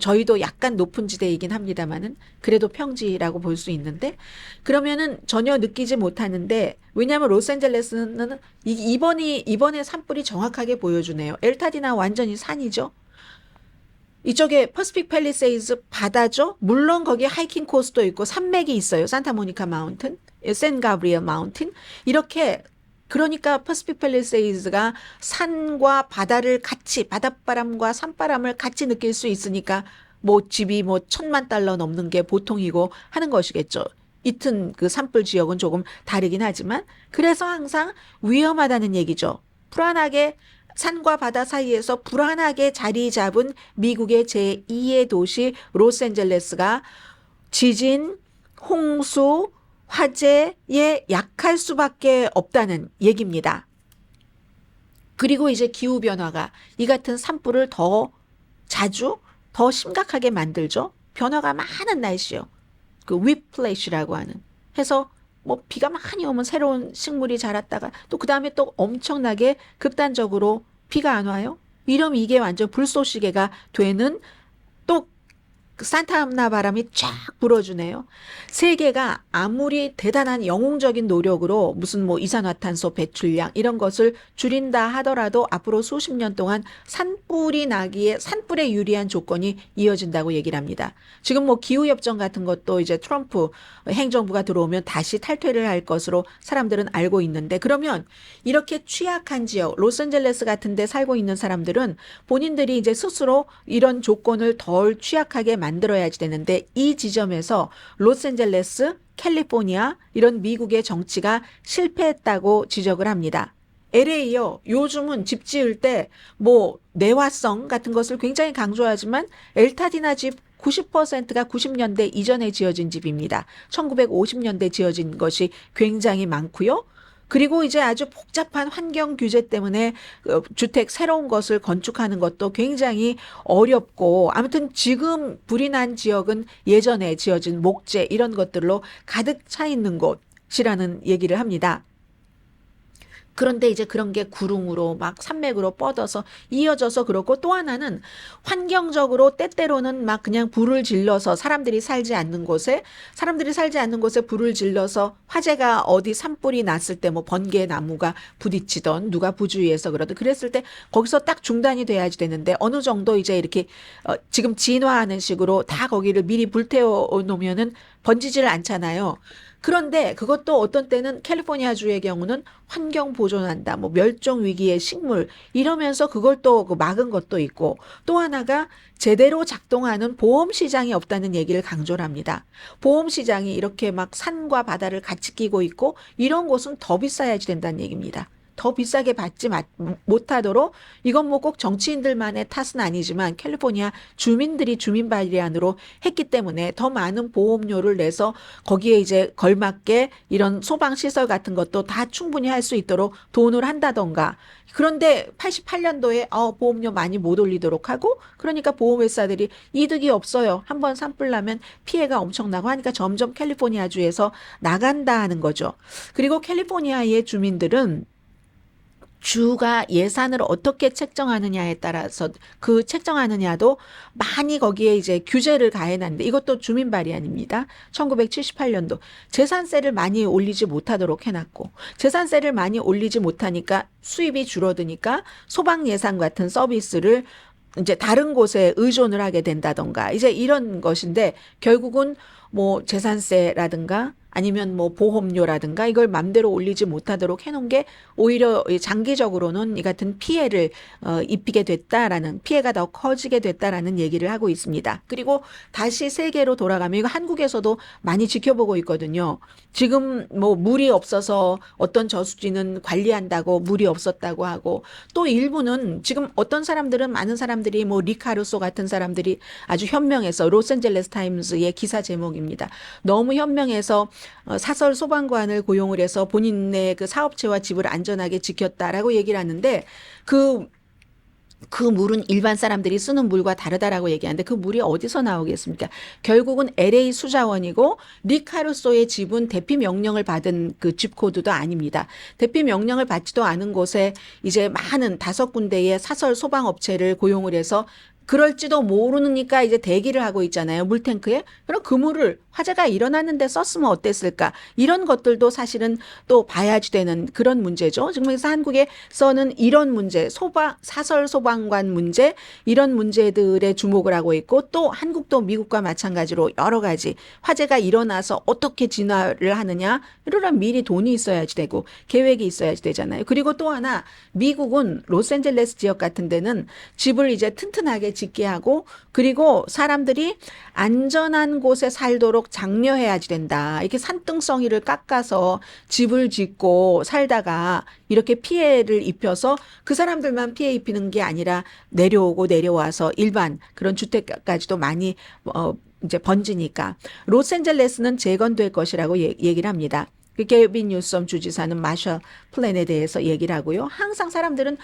저희도 약간 높은 지대이긴 합니다만은 그래도 평지라고 볼 수 있는데, 그러면은 전혀 느끼지 못하는데, 왜냐하면 로스앤젤레스는 이번에 산불이 정확하게 보여주네요. 엘타디나 완전히 산이죠. 이쪽에 퍼시픽 팰리세이드 바다죠. 물론 거기에 하이킹 코스도 있고 산맥이 있어요. 산타모니카 마운틴, 샌 가브리엘 마운틴 이렇게. 그러니까 퍼시픽 팰리세이드가 산과 바다를 같이, 바닷바람과 산바람을 같이 느낄 수 있으니까 집이 $1,000만 넘는 게 보통이고 하는 것이겠죠. 이튼 그 산불 지역은 조금 다르긴 하지만, 그래서 항상 위험하다는 얘기죠. 불안하게 산과 바다 사이에서 불안하게 자리 잡은 미국의 제2의 도시 로스앤젤레스가 지진, 홍수, 화재에 약할 수밖에 없다는 얘기입니다. 그리고 이제 기후변화가 이 같은 산불을 더 자주, 더 심각하게 만들죠. 변화가 많은 날씨요. 그 위플래시라고 하는. 해서 뭐 비가 많이 오면 새로운 식물이 자랐다가 또 그 다음에 또 엄청나게 급단적으로 비가 안 와요. 이러면 이게 완전 불쏘시개가 되는 또 산타나 바람이 쫙 불어주네요. 세계가 아무리 대단한 영웅적인 노력으로 무슨 뭐 이산화탄소 배출량 이런 것을 줄인다 하더라도 앞으로 수십 년 동안 산불이 나기에 산불에 유리한 조건이 이어진다고 얘기를 합니다. 지금 뭐 기후협정 같은 것도 이제 트럼프 행정부가 들어오면 다시 탈퇴를 할 것으로 사람들은 알고 있는데 그러면 이렇게 취약한 지역, 로스앤젤레스 같은 데 살고 있는 사람들은 본인들이 이제 스스로 이런 조건을 덜 취약하게 만들어야지 되는데 이 지점에서 로스앤젤레스, 캘리포니아 이런 미국의 정치가 실패했다고 지적을 합니다. LA요. 요즘은 집 지을 때 뭐 내화성 같은 것을 굉장히 강조하지만 엘타디나 집 90%가 90년대 이전에 지어진 집입니다. 1950년대 지어진 것이 굉장히 많고요. 그리고 이제 아주 복잡한 환경 규제 때문에 주택 새로운 것을 건축하는 것도 굉장히 어렵고 아무튼 지금 불이 난 지역은 예전에 지어진 목재 이런 것들로 가득 차 있는 곳이라는 얘기를 합니다. 그런데 이제 그런 게 구릉으로 막 산맥으로 뻗어서 이어져서 그렇고 또 하나는 환경적으로 때때로는 막 그냥 불을 질러서 사람들이 살지 않는 곳에 불을 질러서 화재가 어디 산불이 났을 때 뭐 번개 나무가 부딪히던 누가 부주의해서 그러든 그랬을 때 거기서 딱 중단이 돼야지 되는데 어느 정도 이제 이렇게 지금 진화하는 식으로 다 거기를 미리 불태워 놓으면은 번지지를 않잖아요. 그런데 그것도 어떤 때는 캘리포니아주의 경우는 환경 보존한다, 뭐 멸종 위기의 식물 이러면서 그걸 또 막은 것도 있고 또 하나가 제대로 작동하는 보험 시장이 없다는 얘기를 강조를 합니다. 보험 시장이 이렇게 막 산과 바다를 같이 끼고 있고 이런 곳은 더 비싸야지 된다는 얘기입니다. 더 비싸게 받지 못하도록 이건 뭐 꼭 정치인들만의 탓은 아니지만 캘리포니아 주민들이 주민 발의안으로 했기 때문에 더 많은 보험료를 내서 거기에 이제 걸맞게 이런 소방시설 같은 것도 다 충분히 할 수 있도록 돈을 한다던가 그런데 88년도에 보험료 많이 못 올리도록 하고 그러니까 보험회사들이 이득이 없어요. 한번 산불 나면 피해가 엄청나고 하니까 점점 캘리포니아주에서 나간다 하는 거죠. 그리고 캘리포니아의 주민들은 주가 예산을 어떻게 책정하느냐에 따라서 그 책정하느냐도 많이 거기에 이제 규제를 가해놨는데 이것도 주민 발의안입니다. 1978년도 재산세를 많이 올리지 못하도록 해놨고 재산세를 많이 올리지 못하니까 수입이 줄어드니까 소방 예산 같은 서비스를 이제 다른 곳에 의존을 하게 된다던가 이제 이런 것인데 결국은 뭐 재산세라든가 아니면 뭐 보험료라든가 이걸 맘대로 올리지 못하도록 해놓은 게 오히려 장기적으로는 이 같은 피해를 입히게 됐다라는 피해가 더 커지게 됐다라는 얘기를 하고 있습니다. 그리고 다시 세계로 돌아가면 이거 한국에서도 많이 지켜보고 있거든요. 지금 뭐 물이 없어서 어떤 저수지는 관리한다고 물이 없었다고 하고 또 일부는 지금 어떤 사람들은 많은 사람들이 뭐 리카루소 같은 사람들이 아주 현명해서 로스앤젤레스 타임스의 기사 제목입니다. 너무 현명해서 사설 소방관을 고용을 해서 본인의 그 사업체와 집을 안전하게 지켰다라고 얘기를 하는데 그 물은 일반 사람들이 쓰는 물과 다르다라고 얘기하는데 그 물이 어디서 나오겠습니까? 결국은 LA 수자원이고 리카루소의 집은 대피 명령을 받은 그 집 코드도 아닙니다. 대피 명령을 받지도 않은 곳에 이제 많은 5군데의 사설 소방업체를 고용을 해서 그럴지도 모르니까 이제 대기를 하고 있잖아요. 물탱크에. 그럼 그 물을 화재가 일어났는데 썼으면 어땠을까? 이런 것들도 사실은 또 봐야지 되는 그런 문제죠. 지금 그래서 한국에서는 이런 문제, 사설 소방관 문제, 이런 문제들에 주목을 하고 있고 또 한국도 미국과 마찬가지로 여러 가지 화재가 일어나서 어떻게 진화를 하느냐, 이러려면 미리 돈이 있어야지 되고 계획이 있어야지 되잖아요. 그리고 또 하나 미국은 로스앤젤레스 지역 같은 데는 집을 이제 튼튼하게 짓게 하고 그리고 사람들이 안전한 곳에 살도록 장려해야지 된다. 이렇게 산등성이를 깎아서 집을 짓고 살다가 이렇게 피해를 입혀서 그 사람들만 피해 입히는 게 아니라 내려오고 내려와서 일반 그런 주택까지도 많이 이제 번지니까 로스앤젤레스는 재건될 것이라고 얘기를 합니다. 게빈 뉴섬 주지사는 마셜 플랜에 대해서 얘기를 하고요. 항상 사람들은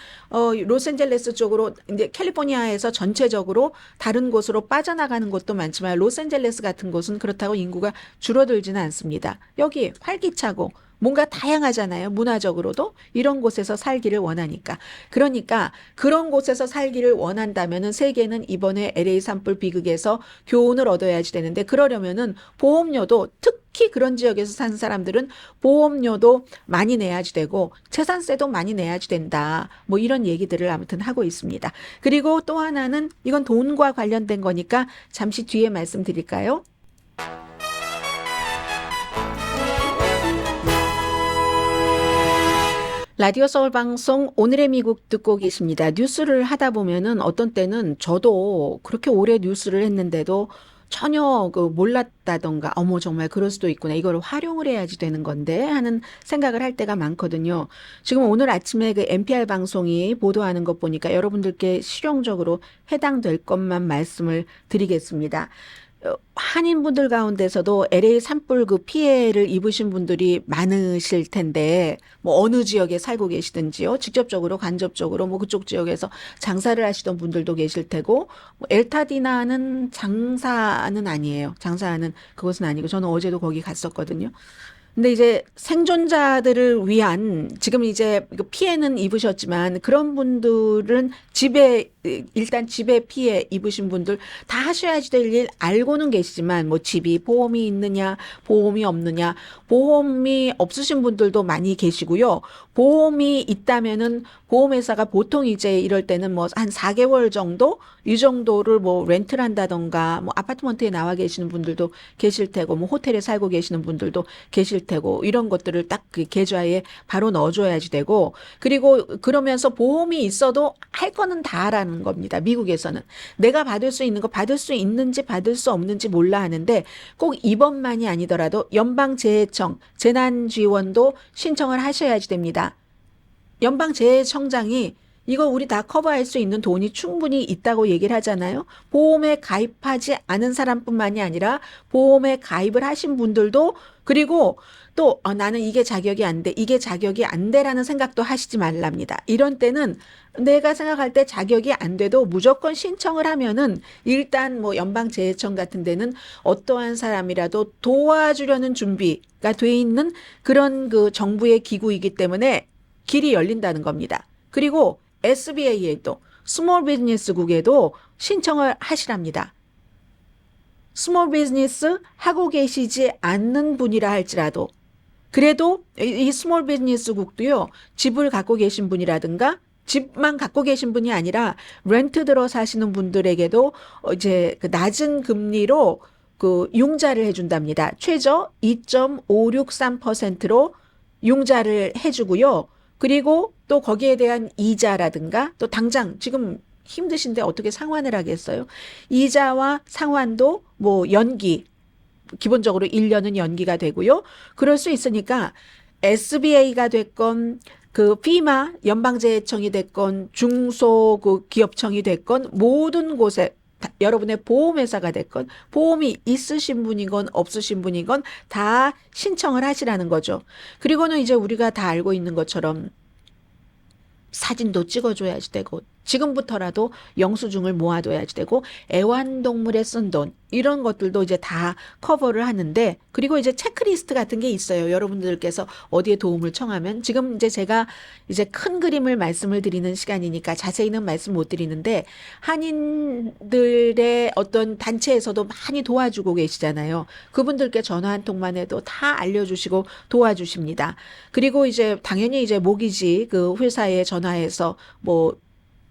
로스앤젤레스 쪽으로 이제 캘리포니아에서 전체적으로 다른 곳으로 빠져나가는 곳도 많지만 로스앤젤레스 같은 곳은 그렇다고 인구가 줄어들지는 않습니다. 여기 활기차고 뭔가 다양하잖아요. 문화적으로도 이런 곳에서 살기를 원하니까. 그러니까 그런 곳에서 살기를 원한다면은 세계는 이번에 LA 산불 비극에서 교훈을 얻어야지 되는데 그러려면은 보험료도 특히 그런 지역에서 사는 사람들은 보험료도 많이 내야지 되고 재산세도 많이 내야지 된다. 뭐 이런 얘기들을 아무튼 하고 있습니다. 그리고 또 하나는 이건 돈과 관련된 거니까 잠시 뒤에 말씀드릴까요? 라디오 서울 방송 오늘의 미국 듣고 계십니다. 뉴스를 하다 보면은 어떤 때는 저도 그렇게 오래 뉴스를 했는데도 전혀 몰랐다던가 어머 정말 그럴 수도 있구나 이걸 활용을 해야지 되는 건데 하는 생각을 할 때가 많거든요. 지금 오늘 아침에 그 NPR 방송이 보도하는 것 보니까 여러분들께 실용적으로 해당될 것만 말씀을 드리겠습니다. 한인분들 가운데서도 LA 산불 그 피해를 입으신 분들이 많으실 텐데 뭐 어느 지역에 살고 계시든지요. 직접적으로 간접적으로 뭐 그쪽 지역에서 장사를 하시던 분들도 계실 테고 뭐 엘타디나는 장사는 아니에요. 장사하는 그것은 아니고 저는 어제도 거기 갔었거든요. 근데 이제 생존자들을 위한 지금 이제 피해는 입으셨지만 그런 분들은 일단 집에 피해 입으신 분들 다 하셔야지 될 일 알고는 계시지만 뭐 집이 보험이 있느냐 보험이 없느냐 보험이 없으신 분들도 많이 계시고요. 보험이 있다면은 보험회사가 보통 이제 이럴 때는 뭐 한 4개월 정도 이 정도를 뭐 렌트를 한다던가 뭐 아파트먼트에 나와 계시는 분들도 계실 테고 뭐 호텔에 살고 계시는 분들도 계실 테고 이런 것들을 딱 그 계좌에 바로 넣어줘야지 되고 그리고 그러면서 보험이 있어도 할 거는 다라는 겁니다. 미국에서는 내가 받을 수 있는 거 받을 수 있는지 받을 수 없는지 몰라 하는데 꼭 이번만이 아니더라도 연방재해청 재난지원도 신청을 하셔야지 됩니다. 연방재해청장이 이거 우리 다 커버할 수 있는 돈이 충분히 있다고 얘기를 하잖아요. 보험에 가입하지 않은 사람뿐만이 아니라 보험에 가입을 하신 분들도 그리고 또 나는 이게 자격이 안 돼, 이게 자격이 안 돼라는 생각도 하시지 말랍니다. 이런 때는 내가 생각할 때 자격이 안 돼도 무조건 신청을 하면은 일단 뭐 연방재해청 같은 데는 어떠한 사람이라도 도와주려는 준비가 돼 있는 그런 그 정부의 기구이기 때문에 길이 열린다는 겁니다. 그리고 SBA에도 스몰 비즈니스국에도 신청을 하시랍니다. 스몰 비즈니스 하고 계시지 않는 분이라 할지라도 그래도 이 스몰 비즈니스국도요. 집을 갖고 계신 분이라든가 집만 갖고 계신 분이 아니라 렌트 들어 사시는 분들에게도 이제 그 낮은 금리로 그 융자를 해준답니다. 최저 2.563%로 융자를 해주고요. 그리고 또 거기에 대한 이자라든가 또 당장 지금 힘드신데 어떻게 상환을 하겠어요? 이자와 상환도 뭐 연기, 기본적으로 1년은 연기가 되고요. 그럴 수 있으니까 SBA가 됐건 그 FEMA 연방재해청이 됐건 중소기업청이 됐건 모든 곳에 여러분의 보험회사가 됐건 보험이 있으신 분이건 없으신 분이건 다 신청을 하시라는 거죠. 그리고는 이제 우리가 다 알고 있는 것처럼 사진도 찍어줘야지 되고 지금부터라도 영수증을 모아둬야지 되고 애완동물에 쓴 돈 이런 것들도 이제 다 커버를 하는데 그리고 이제 체크리스트 같은 게 있어요. 여러분들께서 어디에 도움을 청하면 지금 이제 제가 이제 큰 그림을 말씀을 드리는 시간이니까 자세히는 말씀 못 드리는데 한인들의 어떤 단체에서도 많이 도와주고 계시잖아요. 그분들께 전화 한 통만 해도 다 알려주시고 도와주십니다. 그리고 이제 당연히 이제 모기지 그 회사에 전화해서 뭐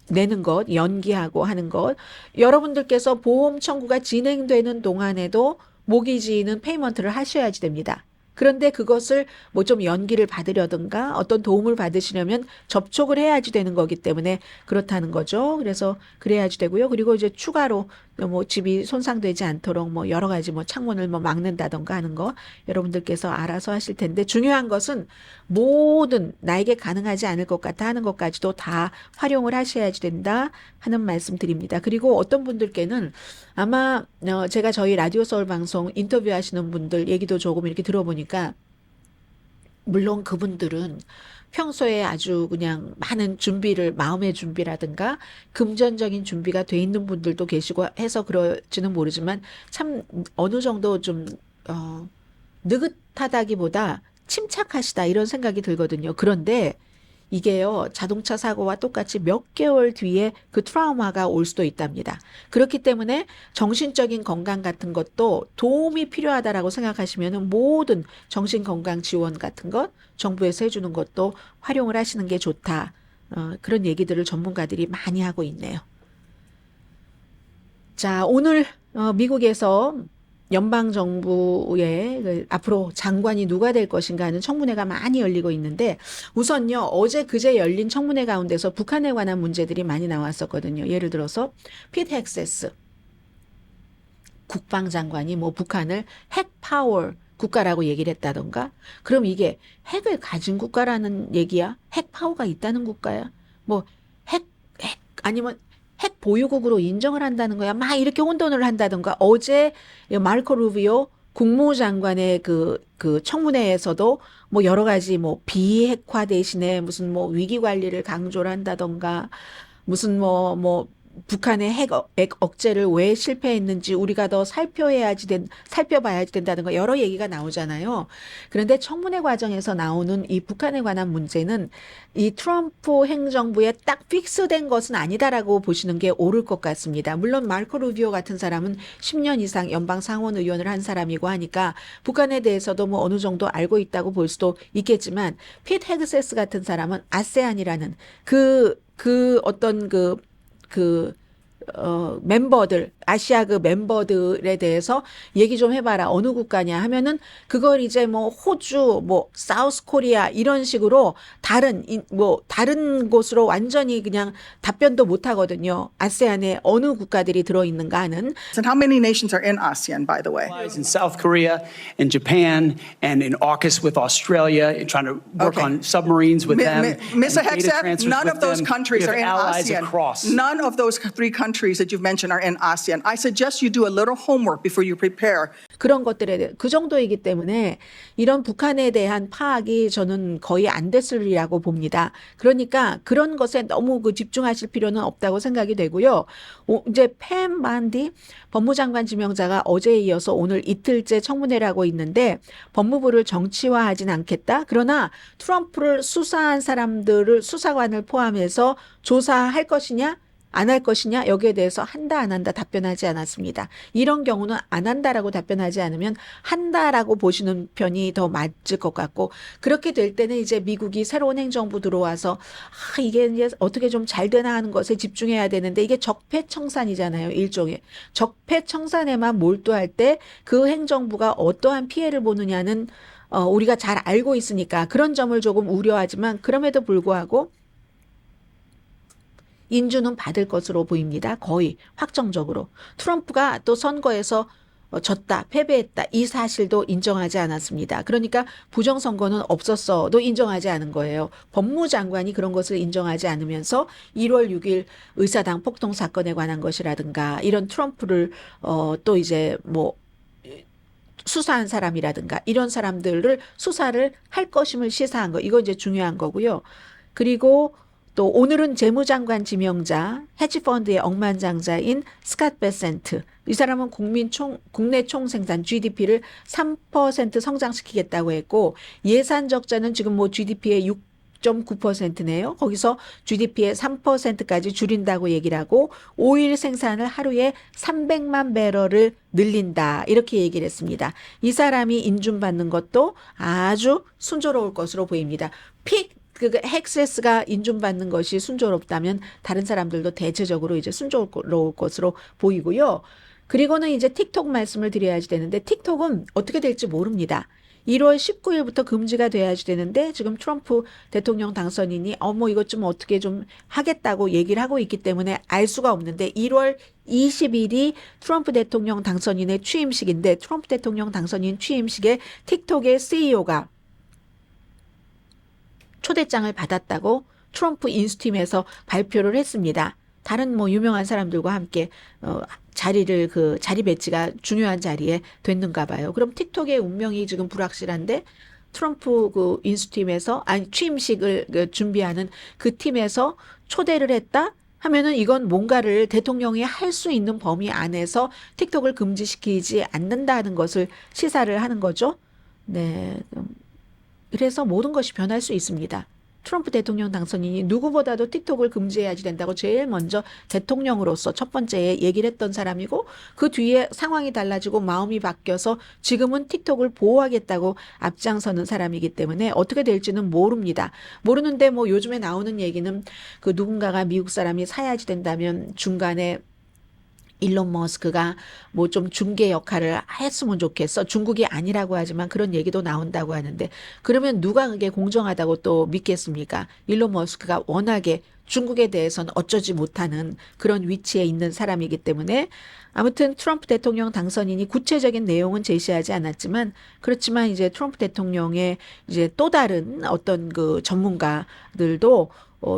내는 것, 연기하고 하는 것. 여러분들께서 보험 청구가 진행되는 동안에도 모기지는 페이먼트를 하셔야지 됩니다. 그런데 그것을 뭐 좀 연기를 받으려든가 어떤 도움을 받으시려면 접촉을 해야지 되는 거기 때문에 그렇다는 거죠. 그래서 그래야지 되고요. 그리고 이제 추가로 뭐 집이 손상되지 않도록 뭐 여러 가지 뭐 창문을 뭐 막는다던가 하는 거 여러분들께서 알아서 하실 텐데 중요한 것은 모든 나에게 가능하지 않을 것 같아 하는 것까지도 다 활용을 하셔야지 된다 하는 말씀 드립니다. 그리고 어떤 분들께는 아마 제가 저희 라디오 서울 방송 인터뷰하시는 분들 얘기도 조금 이렇게 들어보니까 물론 그분들은 평소에 아주 그냥 많은 준비를, 마음의 준비라든가 금전적인 준비가 돼 있는 분들도 계시고 해서 그럴지는 모르지만 참 어느 정도 좀, 느긋하다기보다 침착하시다 이런 생각이 들거든요. 그런데 이게요, 자동차 사고와 똑같이 몇 개월 뒤에 그 트라우마가 올 수도 있답니다. 그렇기 때문에 정신적인 건강 같은 것도 도움이 필요하다라고 생각하시면 모든 정신건강 지원 같은 것, 정부에서 해주는 것도 활용을 하시는 게 좋다. 그런 얘기들을 전문가들이 많이 하고 있네요. 자, 오늘 미국에서 연방정부의 앞으로 장관이 누가 될 것인가 하는 청문회가 많이 열리고 있는데 우선요 어제 그제 열린 청문회 가운데서 북한에 관한 문제들이 많이 나왔었거든요. 예를 들어서 피트 헥세스 국방장관이 뭐 북한을 핵 파워 국가라고 얘기를 했다던가 그럼 이게 핵을 가진 국가라는 얘기야? 핵 파워가 있다는 국가야? 뭐 핵 아니면 핵 보유국으로 인정을 한다는 거야. 막 이렇게 혼돈을 한다던가 어제 마르코 루비오 국무장관의 그 청문회에서도 뭐 여러 가지 뭐 비핵화 대신에 무슨 뭐 위기 관리를 강조를 한다던가 무슨 뭐 북한의 핵 억제를 왜 실패했는지 우리가 더 살펴봐야지 된다든가 여러 얘기가 나오잖아요. 그런데 청문회 과정에서 나오는 이 북한에 관한 문제는 이 트럼프 행정부에 딱 픽스된 것은 아니다라고 보시는 게 옳을 것 같습니다. 물론 마르코 루비오 같은 사람은 10년 이상 연방 상원 의원을 한 사람이고 하니까 북한에 대해서도 뭐 어느 정도 알고 있다고 볼 수도 있겠지만 피트 헤그세스 같은 사람은 아세안이라는 어떤 멤버들, 아시아 그 멤버들에 대해서 얘기 좀 해봐라. 어느 국가냐 하면은 그걸 이제 뭐 호주, 뭐 사우스 코리아 이런 식으로 다른 곳으로 완전히 그냥 답변도 못 하거든요. 아세안에 어느 국가들이 들어있는가 하는. And how many nations are in ASEAN, by the way? In South Korea and Japan and in AUKUS with Australia, trying to work Okay. on submarines with them. Mr. and data Hegseth, transfers none with of those them. countries We are have in allies ASEAN. across. None of those three countries that you've mentioned are in ASEAN. I suggest you do a little homework before you prepare. 그런 것들에 대해 그 정도이기 때문에 이런 북한에 대한 파악이 저는 거의 안 됐으리라고 봅니다. 그러니까 그런 것에 너무 집중하실 필요는 없다고 생각이 되고요. 이제 팸 만디 법무장관 지명자가 어제에 이어서 오늘 이틀째 청문회를 하고 있는데 법무부를 정치화하진 않겠다. 그러나 트럼프를 수사한 사람들을 수사관을 포함해서 조사할 것이냐? 안 할 것이냐 여기에 대해서 한다 안 한다 답변하지 않았습니다. 이런 경우는 안 한다라고 답변하지 않으면 한다라고 보시는 편이 더 맞을 것 같고 그렇게 될 때는 이제 미국이 새로운 행정부 들어와서 이게 이제 어떻게 좀 잘 되나 하는 것에 집중해야 되는데 이게 적폐청산이잖아요. 일종의 적폐청산에만 몰두할 때 그 행정부가 어떠한 피해를 보느냐는 우리가 잘 알고 있으니까 그런 점을 조금 우려하지만 그럼에도 불구하고 인준은 받을 것으로 보입니다. 거의 확정적으로. 트럼프가 또 선거에서 졌다, 패배했다 이 사실도 인정하지 않았습니다. 그러니까 부정선거는 없었어도 인정하지 않은 거예요. 법무장관이 그런 것을 인정하지 않으면서 1월 6일 의사당 폭동 사건에 관한 것이라든가 이런 트럼프를 또 이제 뭐 수사한 사람이라든가 이런 사람들을 수사를 할 것임을 시사한 거 이거 이제 중요한 거고요. 그리고 또 오늘은 재무장관 지명자 헤지펀드의 억만장자인 스캇 베센트 이 사람은 국내 총생산 GDP를 3% 성장시키겠다고 했고 예산 적자는 지금 뭐 GDP의 6.9%네요. 거기서 GDP의 3%까지 줄인다고 얘기를 하고 오일 생산을 하루에 300만 배럴을 늘린다. 이렇게 얘기를 했습니다. 이 사람이 인준받는 것도 아주 순조로울 것으로 보입니다. 헥세스가 인준받는 것이 순조롭다면 다른 사람들도 대체적으로 이제 순조로울 것으로 보이고요. 그리고는 이제 틱톡 말씀을 드려야지 되는데 틱톡은 어떻게 될지 모릅니다. 1월 19일부터 금지가 돼야지 되는데 지금 트럼프 대통령 당선인이 뭐 이것 좀 어떻게 좀 하겠다고 얘기를 하고 있기 때문에 알 수가 없는데 1월 20일이 트럼프 대통령 당선인의 취임식인데 트럼프 대통령 당선인 취임식에 틱톡의 CEO가 초대장을 받았다고 트럼프 인수팀에서 발표를 했습니다. 다른 뭐 유명한 사람들과 함께 자리 배치가 중요한 자리에 됐는가 봐요. 그럼 틱톡의 운명이 지금 불확실한데 트럼프 그 인수팀에서 취임식을 준비하는 그 팀에서 초대를 했다 하면은 이건 뭔가를 대통령이 할 수 있는 범위 안에서 틱톡을 금지시키지 않는다는 것을 시사를 하는 거죠. 네. 그래서 모든 것이 변할 수 있습니다. 트럼프 대통령 당선인이 누구보다도 틱톡을 금지해야지 된다고 제일 먼저 대통령으로서 첫 번째에 얘기를 했던 사람이고 그 뒤에 상황이 달라지고 마음이 바뀌어서 지금은 틱톡을 보호하겠다고 앞장서는 사람이기 때문에 어떻게 될지는 모릅니다. 모르는데 뭐 요즘에 나오는 얘기는 그 누군가가 미국 사람이 사야지 된다면 중간에 일론 머스크가 뭐 좀 중개 역할을 했으면 좋겠어. 중국이 아니라고 하지만 그런 얘기도 나온다고 하는데 그러면 누가 그게 공정하다고 또 믿겠습니까? 일론 머스크가 워낙에 중국에 대해서는 어쩌지 못하는 그런 위치에 있는 사람이기 때문에 아무튼 트럼프 대통령 당선인이 구체적인 내용은 제시하지 않았지만 그렇지만 이제 트럼프 대통령의 이제 또 다른 어떤 그 전문가들도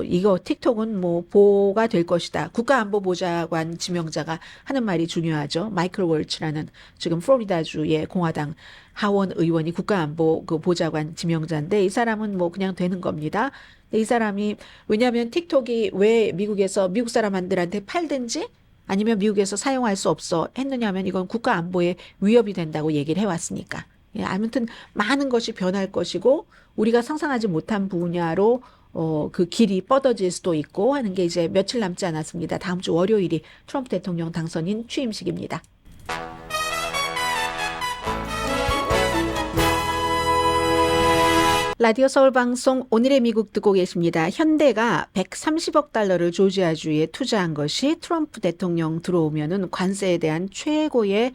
이거 틱톡은 뭐 보호가 될 것이다. 국가안보보좌관 지명자가 하는 말이 중요하죠. 마이클 월츠라는 지금 플로리다주의 공화당 하원 의원이 국가안보 그 보좌관 지명자인데 이 사람은 뭐 그냥 되는 겁니다. 이 사람이 왜냐하면 틱톡이 왜 미국에서 미국 사람들한테 팔든지 아니면 미국에서 사용할 수 없어 했느냐면 이건 국가안보에 위협이 된다고 얘기를 해왔으니까. 예, 아무튼 많은 것이 변할 것이고 우리가 상상하지 못한 분야로 그 길이 뻗어질 수도 있고 하는 게 이제 며칠 남지 않았습니다. 다음 주 월요일이 트럼프 대통령 당선인 취임식입니다. 라디오 서울 방송 오늘의 미국 듣고 계십니다. 현대가 130억 달러를 조지아주에 투자한 것이 트럼프 대통령 들어오면은 관세에 대한 최고의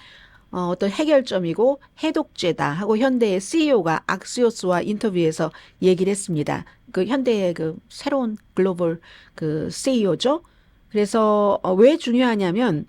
어떤 해결점이고 해독제다 하고 현대의 CEO가 악시오스와 인터뷰에서 얘기를 했습니다. 그 현대의 그 새로운 글로벌 그 CEO죠. 그래서 왜 중요하냐면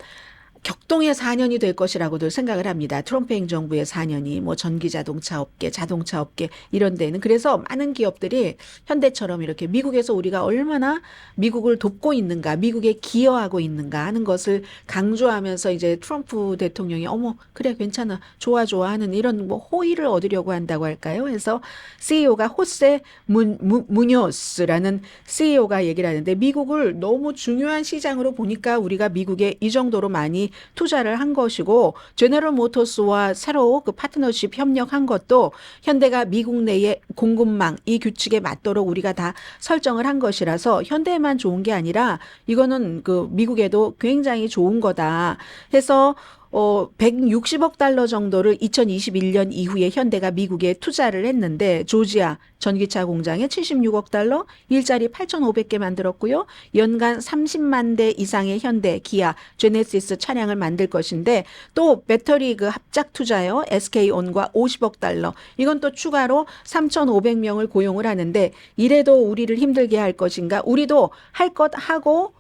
격동의 4년이 될 것이라고들 생각을 합니다. 트럼프 행정부의 4년이 뭐 전기 자동차 업계, 자동차 업계 이런 데는 그래서 많은 기업들이 현대처럼 이렇게 미국에서 우리가 얼마나 미국을 돕고 있는가, 미국에 기여하고 있는가 하는 것을 강조하면서 이제 트럼프 대통령이 어머 그래 괜찮아 좋아 하는 이런 뭐 호의를 얻으려고 한다고 할까요? 그래서 CEO가 호세 무뇨스라는 CEO가 얘기를 하는데 미국을 너무 중요한 시장으로 보니까 우리가 미국에 이 정도로 많이 투자를 한 것이고 제너럴 모터스와 새로 그 파트너십 협력한 것도 현대가 미국 내의 공급망 이 규칙에 맞도록 우리가 다 설정을 한 것이라서 현대에만 좋은 게 아니라 이거는 그 미국에도 굉장히 좋은 거다 해서 160억 달러 정도를 2021년 이후에 현대가 미국에 투자를 했는데 조지아 전기차 공장에 76억 달러, 일자리 8,500개 만들었고요. 연간 30만 대 이상의 현대, 기아, 제네시스 차량을 만들 것인데 또 배터리 그 합작 투자요. SK온과 50억 달러. 이건 또 추가로 3,500명을 고용을 하는데 이래도 우리를 힘들게 할 것인가? 우리도 할 것 하고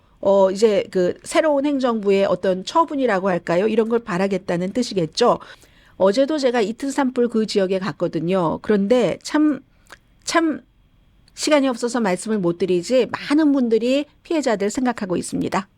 이제 그 새로운 행정부의 어떤 처분이라고 할까요? 이런 걸 바라겠다는 뜻이겠죠. 어제도 제가 이틀 산불 그 지역에 갔거든요. 그런데 참 시간이 없어서 말씀을 못 드리지 많은 분들이 피해자들 생각하고 있습니다.